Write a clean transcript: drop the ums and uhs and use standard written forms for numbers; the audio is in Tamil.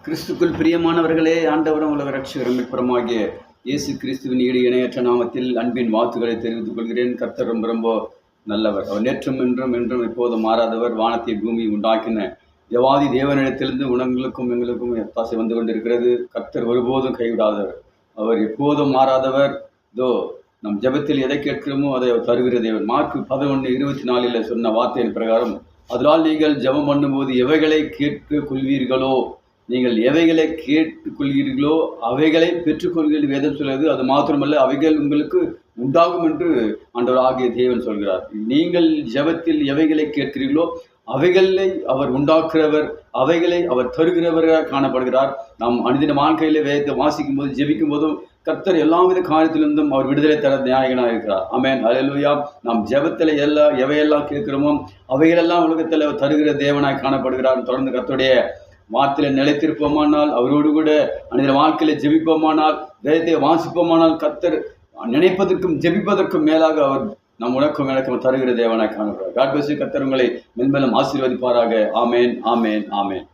கிறிஸ்துக்குள் பிரியமானவர்களே, ஆண்டவரும் உலக ரட்சகரும் மீட்பருமாகிய இயேசு கிறிஸ்துவின் ஈடு இணையற்ற நாமத்தில் அன்பின் வாழ்த்துக்களை தெரிவித்துக் கொள்கிறேன். கர்த்தர் ரொம்ப நல்லவர். அவர் நேற்றும் என்றும் எப்போதும் மாறாதவர். வானத்தை பூமி உண்டாக்கின தேவாதி தேவனிடத்திலிருந்து உணங்களுக்கும் எங்களுக்கும் தாசை வந்து கொண்டிருக்கிறது. கர்த்தர் ஒருபோதும் கைவிடாதவர். அவர் எப்போதும் மாறாதவர். நம் ஜெபத்தில் எதை கேட்கிறோமோ அதை தருகிற தேவன். மார்க்கு 11:24 சொன்ன வார்த்தையின் பிரகாரம், அதனால் நீங்கள் ஜெபம் பண்ணும்போது எவைகளை கேட்டுக் கொள்வீர்களோ, நீங்கள் எவைகளை கேட்டுக்கொள்கிறீர்களோ அவைகளை பெற்றுக்கொள்கிற வேதம் சொல்கிறது. அது மாத்திரமல்ல, அவைகள் உங்களுக்கு உண்டாகும் என்று ஆண்டவராகிய தேவன் சொல்கிறார். நீங்கள் ஜெபத்தில் எவைகளை கேட்கிறீர்களோ அவைகளை அவர் உண்டாக்குறவர், அவைகளை அவர் தருகிறவராக காணப்படுகிறார். நாம் அனுதின வாழ்க்கையில வேதத்தை வாசிக்கும் போது ஜெபிக்கும் போதும் கர்த்தர் எல்லாவித காரியத்திலிருந்தும் அவர் விடுதலை தர நியாயகனாக இருக்கிறார். ஆமென், அல்லேலூயா. நாம் ஜெபத்தில் எவையெல்லாம் கேட்கிறோமோ அவைகளெல்லாம் உலகத்தில் அவர் தருகிற தேவனாய் காணப்படுகிறார். தொடர்ந்து கர்த்தருடைய வார்த்தையில நிலைத்திருப்போமானால், அவரோடு கூட அன்றைய வாழ்க்கையில ஜெபிப்போமானால், வேதத்தை வாசிப்போமானால், கர்த்தர் நினைப்பதற்கும் ஜெபிப்பதற்கும் மேலாக அவர் நம் உனக்கும் தருகிற தேவனாய் காணப்படுகிறார். God bless you. கர்த்தர் உங்களை மென்மேலும் ஆசீர்வதிப்பாராக. ஆமேன், ஆமேன், ஆமேன்.